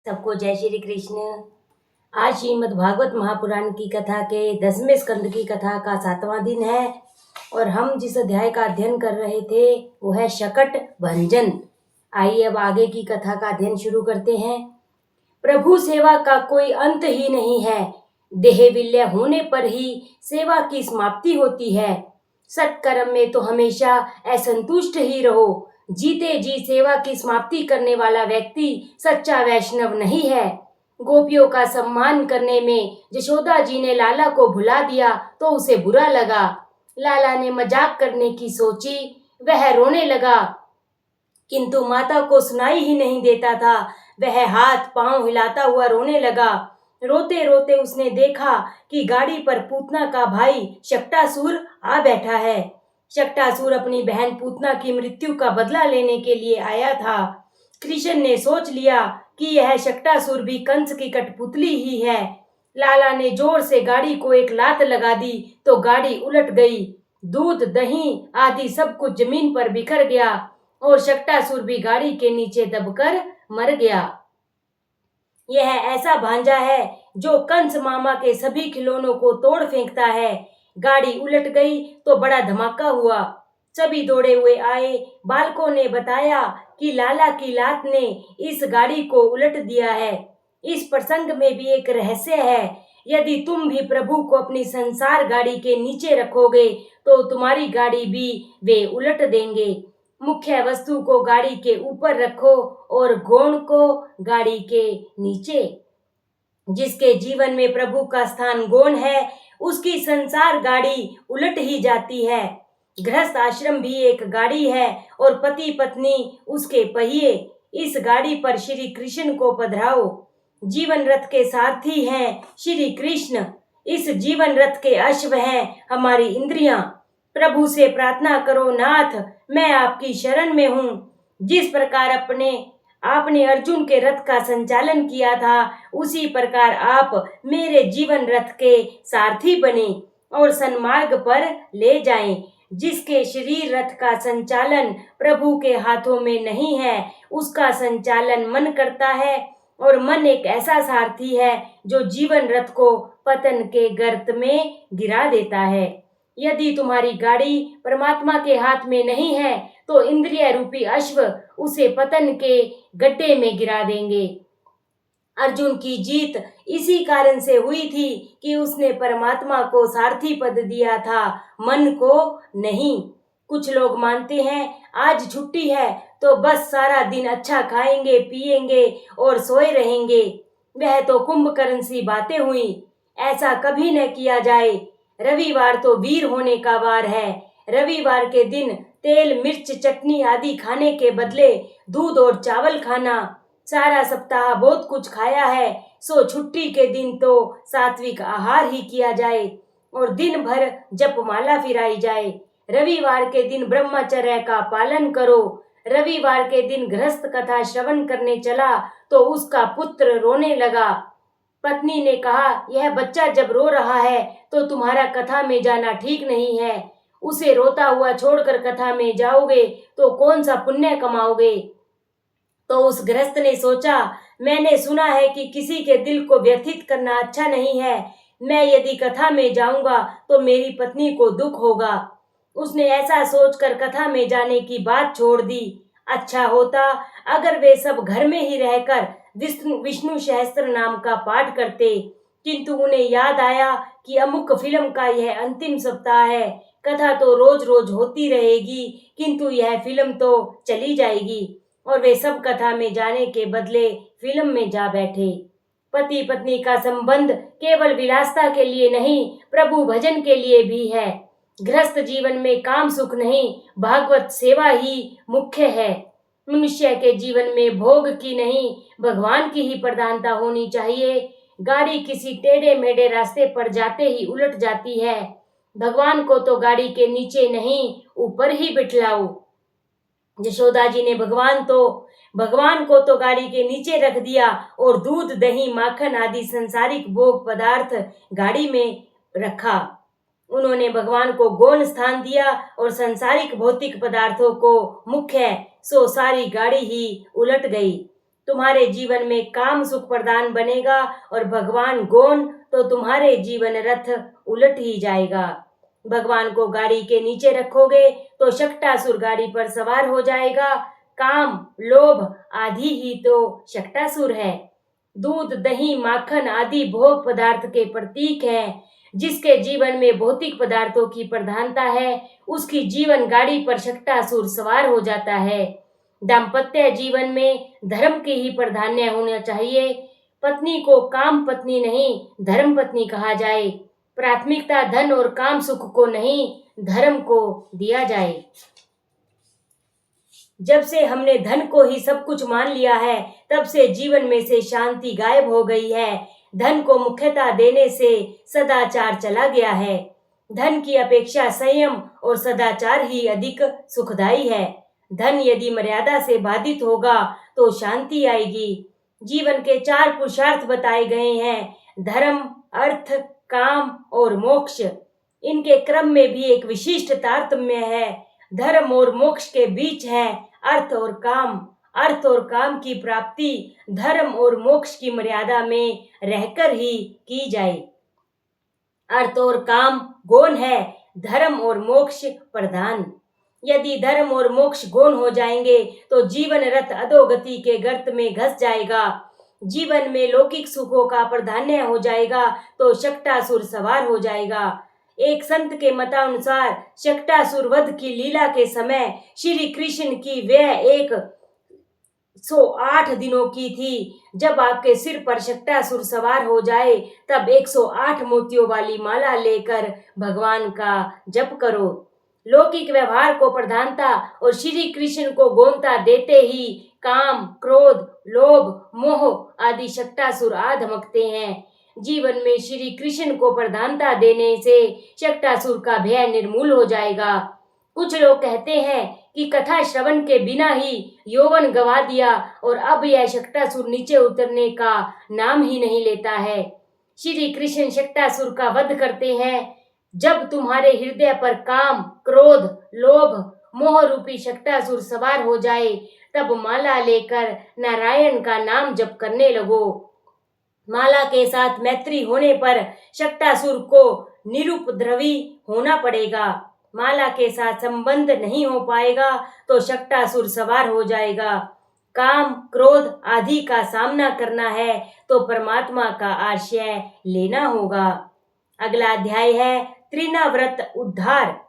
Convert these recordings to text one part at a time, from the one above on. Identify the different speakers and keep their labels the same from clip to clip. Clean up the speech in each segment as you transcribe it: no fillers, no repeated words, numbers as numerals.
Speaker 1: सबको जय श्री कृष्ण। आज श्रीमद् भागवत महापुराण की कथा के 10वें स्कंद की कथा का 7वां दिन है और हम जिस अध्याय का अध्ययन कर रहे थे वो है शकट भंजन। आइए अब आगे की कथा का अध्ययन शुरू करते हैं। प्रभु सेवा का कोई अंत ही नहीं है। देह विलय होने पर ही सेवा की समाप्ति होती है। सत्कर्म में तो हमेशा असंतुष्ट ही रहो। जीते जी सेवा की समाप्ति करने वाला व्यक्ति सच्चा वैष्णव नहीं है। गोपियों का सम्मान करने में यशोदा जी ने लाला को भुला दिया तो उसे बुरा लगा। लाला ने मजाक करने की सोची, वह रोने लगा, किंतु माता को सुनाई ही नहीं देता था। वह हाथ पांव हिलाता हुआ रोने लगा। रोते रोते उसने देखा कि गाड़ी पर पूतना का भाई शक्टासुर आ बैठा है। शक्टासुर अपनी बहन पूतना की मृत्यु का बदला लेने के लिए आया था। कृष्ण ने सोच लिया कि यह शक्टासुर भी कंस की कठपुतली ही है। लाला ने जोर से गाड़ी को एक लात लगा दी तो गाड़ी उलट गई। दूध दही आदि सब कुछ जमीन पर बिखर गया और शक्टासुर भी गाड़ी के नीचे दबकर मर गया। यह ऐसा भांजा है जो कंस मामा के सभी खिलौनों को तोड़ फेंकता है। गाड़ी उलट गई तो बड़ा धमाका हुआ। सभी दौड़े हुए आए। बालकों ने बताया कि लाला की लात ने इस गाड़ी को उलट दिया है। इस प्रसंग में भी एक रहस्य है। यदि तुम भी प्रभु को अपनी संसार गाड़ी के नीचे रखोगे तो तुम्हारी गाड़ी भी वे उलट देंगे। मुख्य वस्तु को गाड़ी के ऊपर रखो और गौण को गाड़ी के नीचे। जिसके जीवन में प्रभु का स्थान गौण है उसकी संसार गाड़ी उलट ही जाती है। गृहस्थ आश्रम भी एक गाड़ी है और पति पत्नी उसके पहिए। इस गाड़ी पर श्री कृष्ण को पधराओ। जीवन रथ के सारथी हैं श्री कृष्ण। इस जीवन रथ के अश्व हैं हमारी इंद्रियां। प्रभु से प्रार्थना करो, नाथ मैं आपकी शरण में हूँ। जिस प्रकार आपने अर्जुन के रथ का संचालन किया था उसी प्रकार आप मेरे जीवन रथ के सारथी बने और सन्मार्ग पर ले जाएं। जिसके शरीर रथ का संचालन प्रभु के हाथों में नहीं है उसका संचालन मन करता है और मन एक ऐसा सारथी है जो जीवन रथ को पतन के गर्त में गिरा देता है। यदि तुम्हारी गाड़ी परमात्मा के हाथ में नहीं है तो इंद्रिय रूपी अश्व उसे पतन के गड्ढे में गिरा देंगे। अर्जुन की जीत इसी कारण से हुई थी कि उसने परमात्मा को सारथी पद दिया था, मन को नहीं। कुछ लोग मानते हैं आज छुट्टी है तो बस सारा दिन अच्छा खाएंगे पिएंगे और सोए रहेंगे। वह तो कुंभकर्ण सी बातें हुई। ऐसा कभी न किया जाए। रविवार तो वीर होने का वार है। रविवार के दिन तेल मिर्च चटनी आदि खाने के बदले दूध और चावल खाना। सारा सप्ताह बहुत कुछ खाया है सो छुट्टी के दिन तो सात्विक आहार ही किया जाए और दिन भर जपमाला फिराई जाए। रविवार के दिन ब्रह्मचर्य का पालन करो। रविवार के दिन गृहस्थ कथा श्रवण करने चला तो उसका पुत्र रोने लगा। पत्नी ने कहा, यह बच्चा जब रो रहा है तो तुम्हारा कथा में जाना ठीक नहीं है। उसे रोता हुआ छोड़कर कथा में जाओगे तो कौन सा पुण्य कमाओगे। तो उस गृहस्थ ने सोचा, मैंने सुना है कि किसी के दिल को व्यथित करना अच्छा नहीं है। मैं यदि कथा में जाऊंगा तो मेरी पत्नी को दुख होगा। उसने ऐसा सोचकर कथा में जाने की बात छोड़ दी। अच्छा होता अगर वे सब घर में ही रहकर विष्णु सहस्त्र नाम का पाठ करते, किंतु उन्हें याद आया कि अमुक फिल्म का यह अंतिम सप्ताह है। कथा तो रोज रोज होती रहेगी किंतु यह फिल्म तो चली जाएगी। और वे सब कथा में जाने के बदले फिल्म में जा बैठे। पति पत्नी का संबंध केवल विलासता के लिए नहीं प्रभु भजन के लिए भी है। गृहस्थ जीवन में काम सुख नहीं भागवत सेवा ही मुख्य है। मनुष्य के जीवन में भोग की नहीं भगवान की ही प्रधानता होनी चाहिए। गाड़ी किसी टेढ़े मेढ़े रास्ते पर जाते ही उलट जाती है। भगवान को तो गाड़ी के नीचे नहीं ऊपर ही बिठलाओ। यशोदा जी ने भगवान को तो गाड़ी के नीचे रख दिया और दूध दही माखन आदि संसारिक भोग पदार्थ गाड़ी में रखा। उन्होंने भगवान को गौण स्थान दिया और संसारिक भौतिक पदार्थों को मुख्य, सो सारी गाड़ी ही उलट गई। तुम्हारे जीवन में काम सुख प्रदान बनेगा और भगवान गौन तो तुम्हारे जीवन रथ उलट ही जाएगा। भगवान को गाड़ी के नीचे रखोगे तो शक्टासुर गाड़ी पर सवार हो जाएगा। काम, लोभ आदि ही तो शक्टासुर है। दूध, दही, माखन आदि भोग पदार्थ के प्रतीक हैं। जिसके जीवन में भौतिक पदार्थों की प्रधानता है, उसकी जीवन गाड़ी पर शक्टासुर सवार हो जाता है। दाम्पत्य जीवन में धर्म की ही प्राधान्य होना चाहिए। पत्नी को काम पत्नी नहीं, धर्म पत्नी कहा जाए। प्राथमिकता धन और काम सुख को नहीं, धर्म को दिया जाए। जब से हमने धन को ही सब कुछ मान लिया है, तब से जीवन में से शांति गायब हो गई है। धन को मुख्यता देने से सदाचार चला गया है। धन की अपेक्षा संयम और सदाचार ही अधिक सुखदायी है। धन यदि मर्यादा से बाधित होगा तो शांति आएगी। जीवन के 4 पुरुषार्थ बताए गए हैं, धर्म, अर्थ, काम और मोक्ष। इनके क्रम में भी एक विशिष्ट तारतम्य है। धर्म और मोक्ष के बीच है अर्थ और काम। अर्थ और काम की प्राप्ति धर्म और मोक्ष की मर्यादा में रहकर ही की जाए। अर्थ और काम गौण है, धर्म और मोक्ष प्रधान। यदि धर्म और मोक्ष गौण हो जाएंगे तो जीवन रथ अधोगति के गर्त में घस जाएगा। जीवन में लौकिक सुखों का प्राधान्य हो जाएगा तो शक्टासुर सवार हो जाएगा। एक संत के मतानुसार शक्टासुर वध की लीला के समय श्री कृष्ण की वह 108 दिनों की थी। जब आपके सिर पर शक्टासुर सवार हो जाए तब 108 मोतियों वाली माला लेकर भगवान का जप करो। लौकिक व्यवहार को प्रधानता और श्री कृष्ण को गौणता देते ही काम, क्रोध, लोभ, मोह आदि शक्टासुर आ धमकते हैं। जीवन में श्री कृष्ण को प्रधानता देने से शक्टासुर का भय निर्मूल हो जाएगा। कुछ लोग कहते हैं कि कथा श्रवण के बिना ही यौवन गवा दिया और अब यह शक्टासुर नीचे उतरने का नाम ही नहीं लेता है। श्री कृष्ण शक्टासुर का वध करते हैं। जब तुम्हारे हृदय पर काम, क्रोध, लोभ, मोह रूपी शक्टासुर सवार हो जाए तब माला लेकर नारायण का नाम जप करने लगो। माला के साथ मैत्री होने पर शक्टासुर को निरुपद्रवी होना पड़ेगा। माला के साथ संबंध नहीं हो पाएगा तो शक्टासुर सवार हो जाएगा। काम, क्रोध आदि का सामना करना है तो परमात्मा का आश्रय लेना होगा। अगला अध्याय है त्रिनाव्रत उद्धार।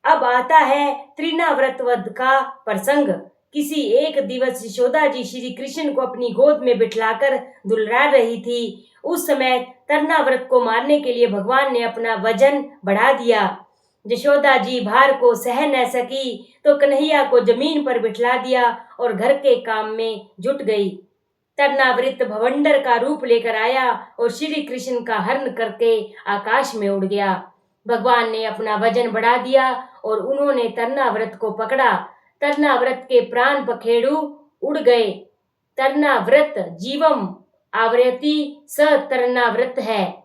Speaker 1: अब आता है त्रिनाव्रत वध का प्रसंग। किसी एक दिवस यशोदा जी श्री कृष्ण को अपनी गोद में बिठलाकर दुलरा रही थी। उस समय तरनाव्रत को मारने के लिए भगवान ने अपना वजन बढ़ा दिया। यशोदा जी भार को सह न सकी तो कन्हैया को जमीन पर बिठला दिया और घर के काम में जुट गई। तरनावृत भवंडर का रूप लेकर आया और श्री कृष्ण का हरण करके आकाश में उड़ गया। भगवान ने अपना वजन बढ़ा दिया और उन्होंने तरनाव्रत को पकड़ा। तरनाव्रत के प्राण पखेड़ू उड़ गए। तरनाव्रत जीवम आवृत्ति स तरनाव्रत है।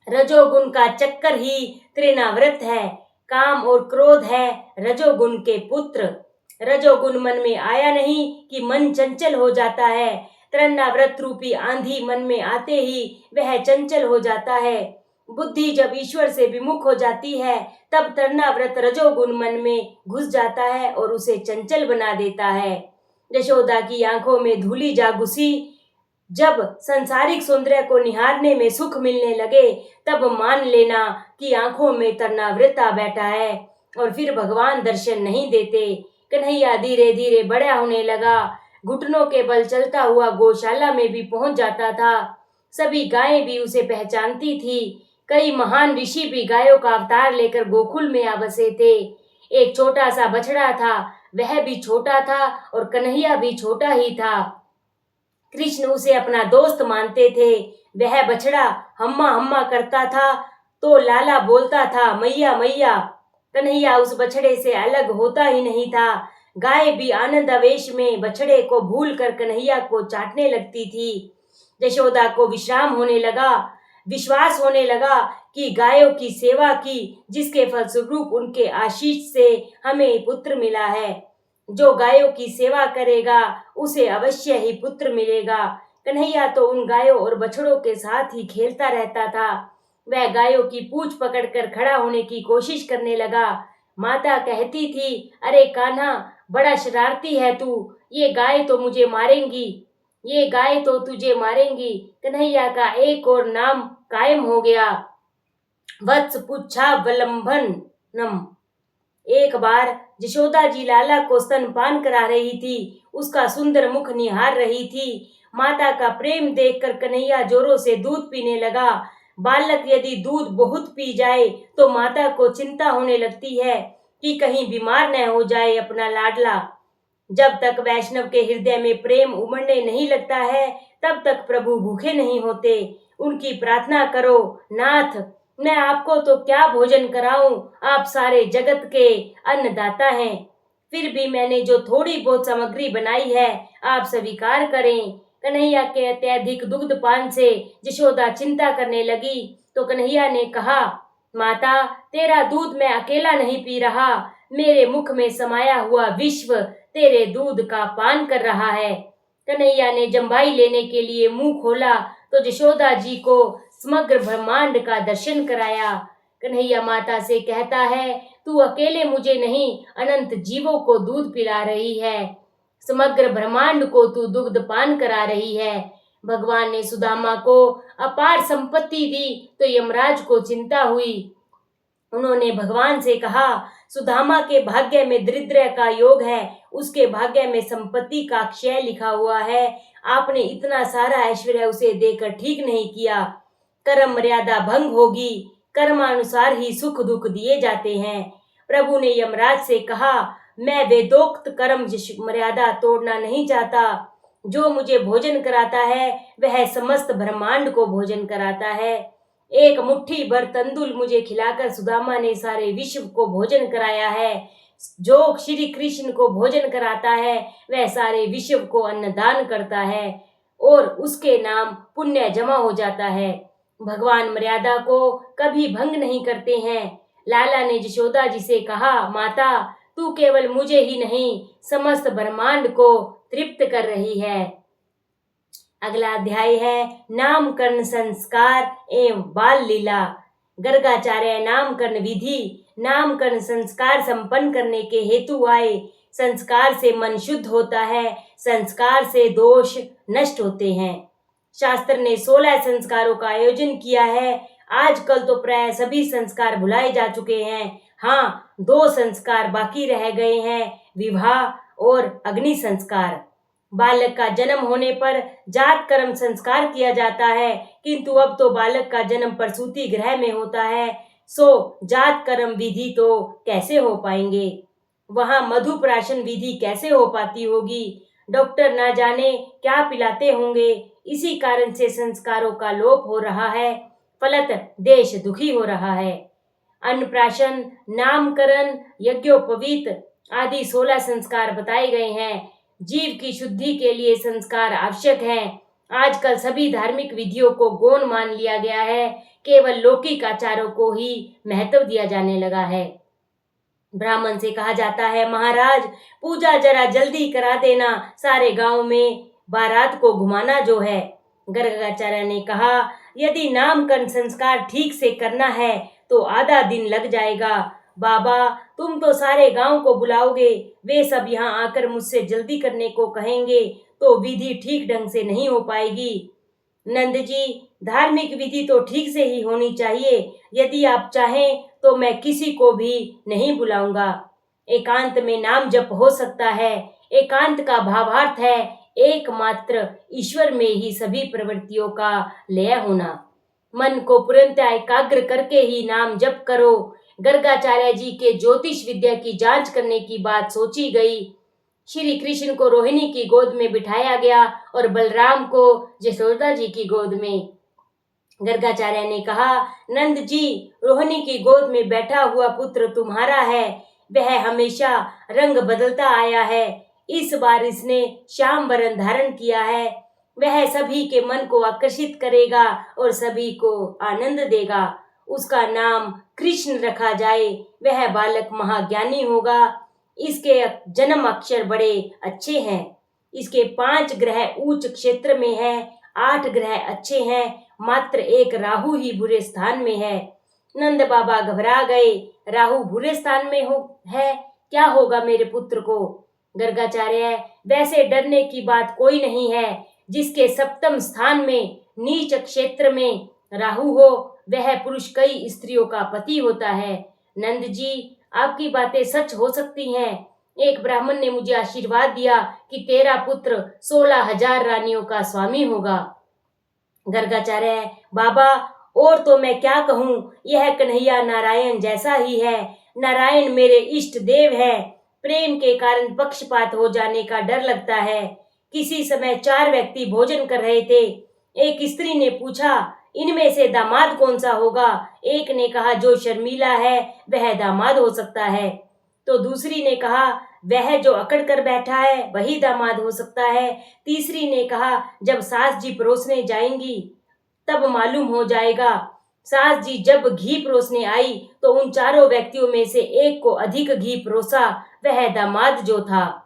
Speaker 1: रजोगुण का चक्कर ही त्रिनाव्रत है। काम और क्रोध है रजोगुण के पुत्र। रजोगुण मन में आया नहीं कि मन चंचल हो जाता है। त्रिनाव्रत रूपी आंधी मन में आते ही वह चंचल हो जाता है। बुद्धि जब ईश्वर से विमुख हो जाती है तब तरनाव्रत रजोगुण मन में घुस जाता है और उसे चंचल बना देता है। यशोदा की आंखों में धूली जा घुसी। जब संसारिक सौंदर्य को निहारने में सुख मिलने लगे तब मान लेना कि आंखों में तरनाव्रत आ बैठा है और फिर भगवान दर्शन नहीं देते। कन्हैया धीरे धीरे बड़ा होने लगा। घुटनों के बल चलता हुआ गौशाला में भी पहुंच जाता था। सभी गायें भी उसे पहचानती थी। कई महान ऋषि भी गायों का अवतार लेकर गोकुल में आ बसे थे। एक छोटा सा बछड़ा था, वह भी छोटा था और कन्हैया भी छोटा ही था। कृष्ण उसे अपना दोस्त मानते थे। वह बछड़ा हम्मा हम्मा करता था तो लाला बोलता था मैया मैया। कन्हैया उस बछड़े से अलग होता ही नहीं था। गाय भी आनंद आवेश में बछड़े को भूल कर कन्हैया को चाटने लगती थी। यशोदा को विश्वास होने लगा कि गायों की सेवा की, जिसके फलस्वरूप उनके आशीष से हमें पुत्र मिला है। जो गायों की सेवा करेगा उसे अवश्य ही पुत्र मिलेगा। कन्हैया तो उन गायों और बछड़ों के साथ ही खेलता रहता था। वह गायों की पूंछ पकड़कर खड़ा होने की कोशिश करने लगा। माता कहती थी, अरे कान्हा, बड़ा शरारती है तू, ये गाय तो मुझे मारेंगी, ये गाय तो तुझे मारेंगी। कन्हैया का एक और नाम कायम हो गया, वत्स पुच्छावलंबनम। एक बार यशोदा जी लाला को स्तनपान करा रही थी। उसका सुंदर मुख निहार रही थी। माता का प्रेम देखकर कन्हैया जोरों से दूध पीने लगा। बालक यदि दूध बहुत पी जाए तो माता को चिंता होने लगती है कि कहीं बीमार न हो जाए अपना लाडला। जब तक वैष्णव के हृदय में प्रेम उमड़ने नहीं लगता है तब तक प्रभु भूखे नहीं होते। उनकी प्रार्थना करो, नाथ, मैं आपको तो क्या भोजन कराऊं, आप सारे जगत के अन्नदाता हैं। फिर भी मैंने जो थोड़ी बहुत सामग्री बनाई है आप स्वीकार करें। कन्हैया के अत्यधिक दुग्ध पान से यशोदा चिंता करने लगी तो कन्हैया ने कहा, माता, तेरा दूध मैं अकेला नहीं पी रहा, मेरे मुख में समाया हुआ विश्व तेरे दूध का पान कर रहा है। कन्हैया ने जम्भाई लेने के लिए मुंह खोला तो यशोदा जी को समग्र ब्रह्मांड का दर्शन कराया। कन्हैया माता से कहता है, तू अकेले मुझे नहीं अनंत जीवों को दूध पिला रही है, समग्र ब्रह्मांड को तू दुग्ध पान करा रही है। भगवान ने सुदामा को अपार संपत्ति दी तो यमराज को चिंता हुई। उन्होंने भगवान से कहा, सुदामा के भाग्य में दरिद्र का योग है, उसके भाग्य में संपत्ति का क्षय लिखा हुआ है। आपने इतना सारा ऐश्वर्य उसे देकर ठीक नहीं किया। कर्म मर्यादा भंग होगी, कर्मानुसार ही सुख दुख दिए जाते हैं। प्रभु ने यमराज से कहा, मैं वेदोक्त कर्म मर्यादा तोड़ना नहीं चाहता। जो मुझे भोजन कराता है वह समस्त ब्रह्मांड को भोजन कराता है। एक मुट्ठी भर तंदुल मुझे खिलाकर सुदामा ने सारे विश्व को भोजन कराया है। जो श्री कृष्ण को भोजन कराता है वह सारे विश्व को अन्नदान करता है और उसके नाम पुण्य जमा हो जाता है। भगवान मर्यादा को कभी भंग नहीं करते हैं। लाला ने यशोदा जी से कहा, माता, तू केवल मुझे ही नहीं समस्त ब्रह्मांड को तृप्त कर रही है। अगला अध्याय है नामकरण संस्कार एवं बाल लीला। गर्गाचार्य नामकरण विधि नामकरण संस्कार संपन्न करने के हेतु आए। संस्कार से मन शुद्ध होता है, संस्कार से दोष नष्ट होते हैं। शास्त्र ने 16 संस्कारों का आयोजन किया है। आजकल तो प्राय सभी संस्कार भुलाए जा चुके हैं। हाँ, 2 संस्कार बाकी रह गए हैं, विवाह और अग्नि संस्कार। बालक का जन्म होने पर जात कर्म संस्कार किया जाता है, किंतु अब तो बालक का जन्म प्रसूति गृह में होता है, सो जात कर्म विधि तो कैसे हो पाएंगे। वहां मधुप्राशन विधि कैसे हो पाती होगी। डॉक्टर ना जाने क्या पिलाते होंगे। इसी कारण से संस्कारों का लोप हो रहा है, फलत देश दुखी हो रहा है। अन्नप्राशन, नामकरण, यज्ञोपवीत आदि 16 संस्कार बताए गए हैं। जीव की शुद्धि के लिए संस्कार आवश्यक हैं। आजकल सभी धार्मिक विधियों को गौण मान लिया गया है, केवल लौकिक आचारों को ही महत्व दिया जाने लगा है। ब्राह्मण से कहा जाता है, महाराज, पूजा जरा जल्दी करा देना, सारे गांव में बारात को घुमाना जो है। गर्गाचार्य ने कहा, यदि नामकरण संस्कार ठीक से करना है तो आधा दिन लग जाएगा। बाबा, तुम तो सारे गांव को बुलाओगे, वे सब यहाँ आकर मुझसे जल्दी करने को कहेंगे तो विधि ठीक ढंग से नहीं हो पाएगी। नंद जी, धार्मिक विधि तो ठीक से ही होनी चाहिए। यदि आप चाहें तो मैं किसी को भी नहीं बुलाऊंगा। एकांत में नाम जप हो सकता है। एकांत का भावार्थ है एकमात्र ईश्वर में ही सभी प्रवृत्तियों का लय होना। मन को पूर्णतः एकाग्र करके ही नाम जप करो। गर्गाचार्य जी के ज्योतिष विद्या की जांच करने की बात सोची गई। श्री कृष्ण को रोहिणी की गोद में बिठाया गया और बलराम को यशोदा जी की गोद में। गर्गाचार्य ने कहा, नंद जी, रोहिणी की गोद में बैठा हुआ पुत्र तुम्हारा है। वह हमेशा रंग बदलता आया है। इस बार इसने श्याम वरण धारण किया है। वह सभी के मन को आकर्षित करेगा और सभी को आनंद देगा। उसका नाम कृष्ण रखा जाए। वह बालक महाज्ञानी होगा। इसके जन्म अक्षर बड़े अच्छे हैं। इसके 5 ग्रह उच्च क्षेत्र में है, 8 ग्रह अच्छे हैं, मात्र एक राहु ही बुरे स्थान में है। नंद बाबा घबरा गए, राहु बुरे स्थान में है, क्या होगा मेरे पुत्र को? गर्गाचार्य, वैसे डरने की बात कोई नहीं है। जिसके सप्तम स्थान में नीच क्षेत्र में राहु हो, वह पुरुष कई स्त्रियों का पति होता है। नंद जी, आपकी बातें सच हो सकती हैं। एक ब्राह्मण ने मुझे आशीर्वाद दिया कि तेरा पुत्र 16,000 रानियों का स्वामी होगा। गर्गाचार्य, बाबा, और तो मैं क्या कहूँ, यह कन्हैया नारायण जैसा ही है। नारायण मेरे इष्ट देव है। प्रेम के कारण पक्षपात हो जाने का डर लगता है। किसी समय 4 व्यक्ति भोजन कर रहे थे। एक स्त्री ने पूछा, इनमें से दामाद कौन सा होगा? एक ने कहा, जो शर्मीला है वह दामाद हो सकता है। तो दूसरी ने कहा, वह जो अकड़ कर बैठा है वही दामाद हो सकता है। तीसरी ने कहा, जब सास जी परोसने जाएंगी तब मालूम हो जाएगा। सास जी जब घी परोसने आई तो उन 4 व्यक्तियों में से एक को अधिक घी परोसा, वह दामाद जो था।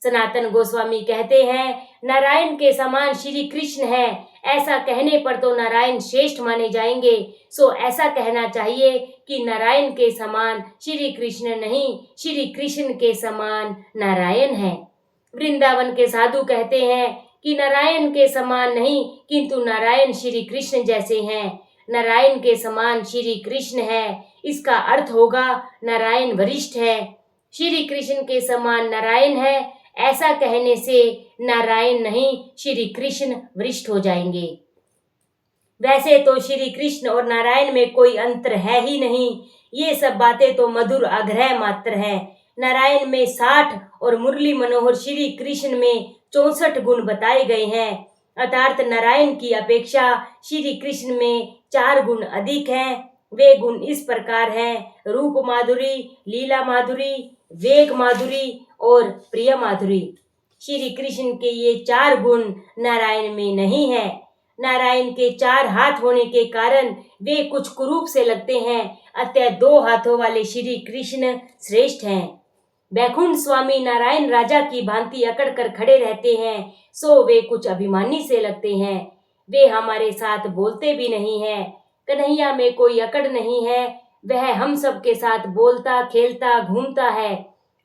Speaker 1: सनातन गोस्वामी कहते हैं, नारायण के समान श्री कृष्ण है। ऐसा कहने पर तो नारायण श्रेष्ठ माने जाएंगे, सो ऐसा कहना चाहिए कि नारायण के समान श्री कृष्ण नहीं, श्री कृष्ण के समान नारायण है। वृंदावन के साधु कहते हैं कि नारायण के समान नहीं, किंतु नारायण श्री कृष्ण जैसे हैं। नारायण के समान श्री कृष्ण है, इसका अर्थ होगा नारायण वरिष्ठ है। श्री कृष्ण के समान नारायण है, ऐसा कहने से नारायण नहीं, श्री कृष्ण वरिष्ठ हो जाएंगे। वैसे तो श्री कृष्ण और नारायण में कोई अंतर है ही नहीं। ये सब बातें तो मधुर आग्रह मात्र है। नारायण में 60 और मुरली मनोहर श्री कृष्ण में 64 गुण बताए गए हैं। अर्थात नारायण की अपेक्षा श्री कृष्ण में 4 गुण अधिक हैं। वे गुण इस प्रकार हैं: रूप माधुरी, लीला माधुरी, वेग माधुरी और प्रिय माधुरी। श्री कृष्ण के ये 4 गुण नारायण में नहीं है। नारायण के 4 हाथ होने के कारण वे कुछ कुरूप से लगते हैं, अतः 2 हाथों वाले श्री कृष्ण श्रेष्ठ हैं। बैकुंठ स्वामी नारायण राजा की भांति अकड़ कर खड़े रहते हैं, सो वे कुछ अभिमानी से लगते हैं। वे हमारे साथ बोलते भी नहीं हैं। कन्हैया में कोई अकड़ नहीं है, वह हम सब के साथ बोलता खेलता घूमता है,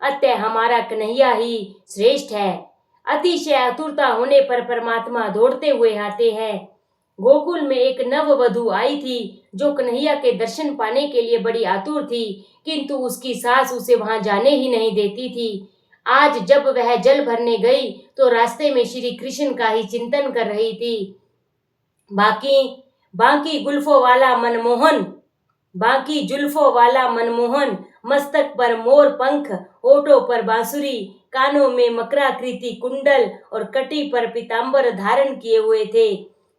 Speaker 1: अतः हमारा कन्हैया ही श्रेष्ठ है। अतिशय आतुरता होने पर परमात्मा दौड़ते हुए आते हैं। गोकुल में एक नववधू आई थी जो कन्हैया के दर्शन पाने के लिए बड़ी आतुर थी, किंतु उसकी सास उसे वहां जाने ही नहीं देती थी। आज जब वह जल भरने गई तो रास्ते में श्री कृष्ण का ही चिंतन कर रही थी। बाकी जुल्फों वाला मनमोहन, मस्तक पर मोर पंख, होठों पर बांसुरी, कानों में मकराकृति कुंडल और कटी पर पीतांबर धारण किए हुए थे।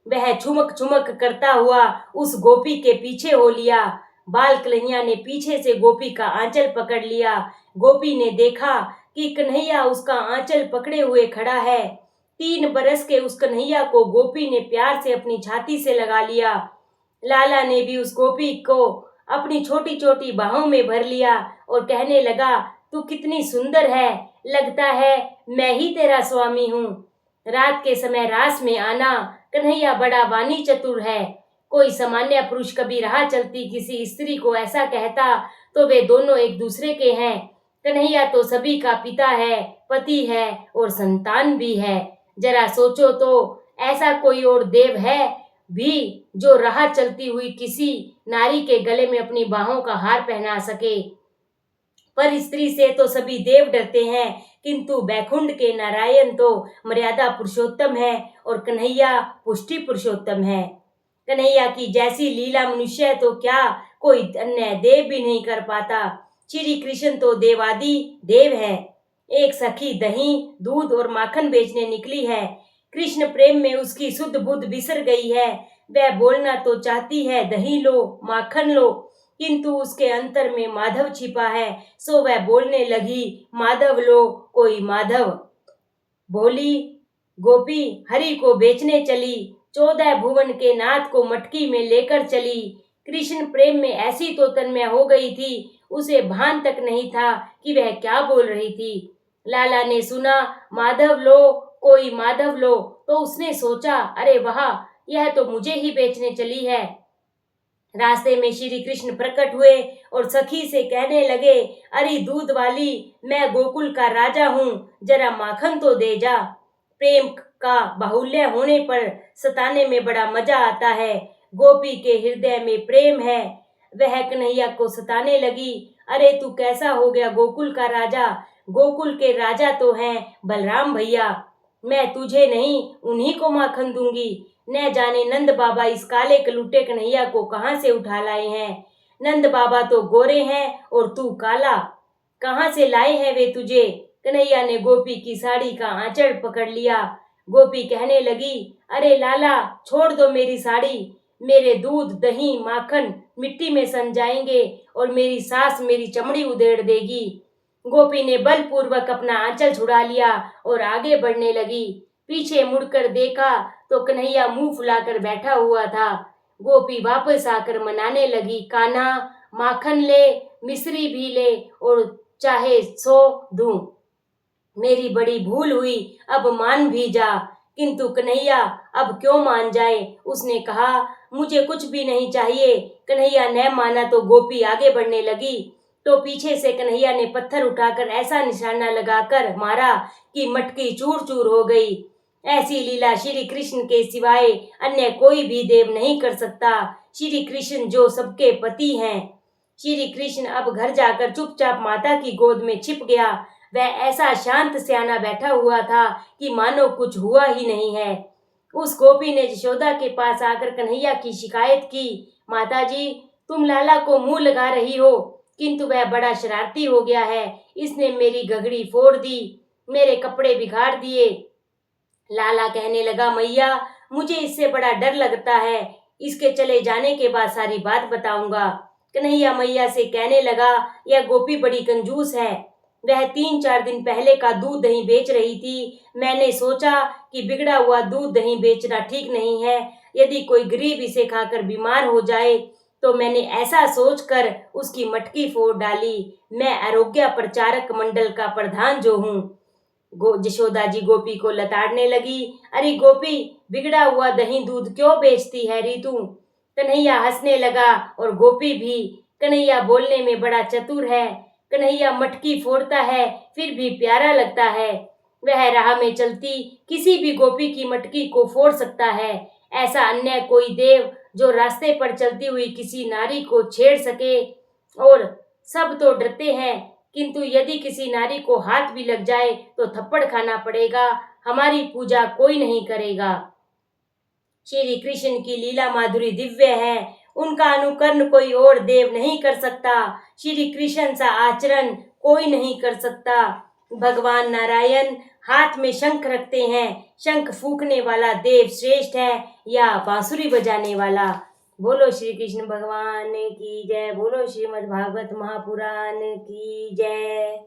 Speaker 1: वह छुमक छुमक करता हुआ उस गोपी के पीछे हो लिया। बाल कन्हैया ने पीछे से गोपी का आंचल पकड़ लिया। गोपी ने देखा कि कन्हैया उसका आंचल पकड़े हुए खड़ा है। 3 बरस के उस कन्हैया को गोपी ने प्यार से अपनी छाती से लगा लिया। लाला ने भी उस गोपी को अपनी छोटी छोटी बाहों में भर लिया और कहने लगा, तू कितनी सुंदर है, लगता है मैं ही तेरा स्वामी हूँ। रात के समय रास में आना, कन्हैया बड़ा वाणी चतुर है। कोई सामान्य पुरुष कभी राह चलती किसी स्त्री को ऐसा कहता तो वे दोनों एक दूसरे के हैं। कन्हैया तो सभी का पिता है, पति है और संतान भी है। जरा सोचो तो, ऐसा कोई और देव है भी जो राह चलती हुई किसी नारी के गले में अपनी बाहों का हार पहना सके। पर स्त्री से तो सभी देव डरते हैं, किंतु बैकुंठ के नारायण तो मर्यादा पुरुषोत्तम है और कन्हैया पुष्टि पुरुषोत्तम है। कन्हैया की जैसी लीला मनुष्य तो क्या कोई अन्य देव भी नहीं कर पाता। श्री कृष्ण तो देवादि देव है। एक सखी दही, दूध और माखन बेचने निकली है। कृष्ण प्रेम में उसकी शुद्ध बुद्ध बिसर गई है। वह बोलना तो चाहती है, दही लो, माखन लो, किंतु उसके अंतर में माधव छिपा है, सो वह बोलने लगी, माधव लो कोई माधव। बोली गोपी हरि को बेचने चली, 14 भुवन के नाथ को मटकी में लेकर चली। कृष्ण प्रेम में ऐसी तो तन्मय हो गई थी, उसे भान तक नहीं था कि वह क्या बोल रही थी। लाला ने सुना माधव लो, कोई माधव लो, तो उसने सोचा अरे वाह, यह तो मुझे ही बेचने चली है। रास्ते में श्री कृष्ण प्रकट हुए और सखी से कहने लगे, अरे दूध वाली, मैं गोकुल का राजा हूँ, जरा माखन तो दे जा। प्रेम का बाहुल्य होने पर सताने में बड़ा मजा आता है। गोपी के हृदय में प्रेम है। वह कन्हैया को सताने लगी, अरे तू कैसा हो गया गोकुल का राजा? गोकुल के राजा तो हैं बलराम भैया। मैं तुझे नहीं, उन्हीं को माखन दूंगी। न जाने नंद बाबा इस काले कलूटे कन्हैया को कहाँ से उठा लाए हैं। नंद बाबा तो गोरे हैं और तू काला, कहाँ से लाए हैं वे तुझे? कन्हैया ने गोपी की साड़ी का आंचल पकड़ लिया। गोपी कहने लगी, अरे लाला, छोड़ दो मेरी साड़ी। मेरे दूध, दही, माखन मिट्टी में सन जाएंगे और मेरी सास मेरी चमड़ी उधेड़ देगी। गोपी ने बलपूर्वक अपना आंचल छुड़ा लिया और आगे बढ़ने लगी। पीछे मुड़कर देखा तो कन्हैया मुंह फुलाकर बैठा हुआ था। गोपी वापस आकर मनाने लगी, कान्हा माखन ले, मिश्री भी ले और चाहे 100 दूं। मेरी बड़ी भूल हुई, अब मान भी जा। किंतु कन्हैया अब क्यों मान जाए? उसने कहा, मुझे कुछ भी नहीं चाहिए। कन्हैया न माना तो गोपी आगे बढ़ने लगी। तो पीछे से कन्हैया ने पत्थर उठाकर ऐसा निशाना लगाकर मारा कि मटकी चूर चूर हो गई। ऐसी लीला श्री कृष्ण के सिवाय अन्य कोई भी देव नहीं कर सकता। श्री कृष्ण जो सबके पति हैं। श्री कृष्ण अब घर जाकर चुपचाप माता की गोद में छिप गया। वह ऐसा शांत स्याना बैठा हुआ था कि मानो कुछ हुआ ही नहीं है। उस गोपी ने यशोदा के पास आकर कन्हैया की शिकायत की, माताजी, तुम लाला को मुंह लगा रही हो, किंतु वह बड़ा शरारती हो गया है। इसने मेरी घघड़ी फोड़ दी, मेरे कपड़े बिगाड़ दिए। लाला कहने लगा, मैया, मुझे इससे बड़ा डर लगता है। इसके चले जाने के बाद सारी बात बताऊंगा। कन्हैया मैया से कहने लगा, यह गोपी बड़ी कंजूस है। वह 3-4 दिन पहले का दूध दही बेच रही थी। मैंने सोचा कि बिगड़ा हुआ दूध दही बेचना ठीक नहीं है। यदि कोई गरीब इसे खाकर बीमार हो जाए तो मैंने ऐसा सोचकर उसकी मटकी फोड़ डाली। मैं आरोग्य प्रचारक मंडल का प्रधान जो हूँ। यशोदा जी गोपी को लताड़ने लगी, अरे गोपी, बिगड़ा हुआ दही दूध क्यों बेचती है री तू? कन्हैया हंसने लगा और गोपी भी। कन्हैया बोलने में बड़ा चतुर है। कन्हैया मटकी फोड़ता है फिर भी प्यारा लगता है। वह राह में चलती किसी भी गोपी की मटकी को फोड़ सकता है। ऐसा अन्य कोई देव जो रास्ते पर चलती हुई किसी नारी को छेड़ सके। और सब तो डरते हैं, किंतु यदि किसी नारी को हाथ भी लग जाए तो थप्पड़ खाना पड़ेगा। हमारी पूजा कोई नहीं करेगा। श्री कृष्ण की लीला माधुरी दिव्य है। उनका अनुकरण कोई और देव नहीं कर सकता। श्री कृष्ण सा आचरण कोई नहीं कर सकता। भगवान नारायण हाथ में शंख रखते हैं। शंख फूंकने वाला देव श्रेष्ठ है या बांसुरी बजाने वाला। बोलो श्री कृष्ण भगवान की जय। बोलो श्रीमद् भागवत महापुराण की जय।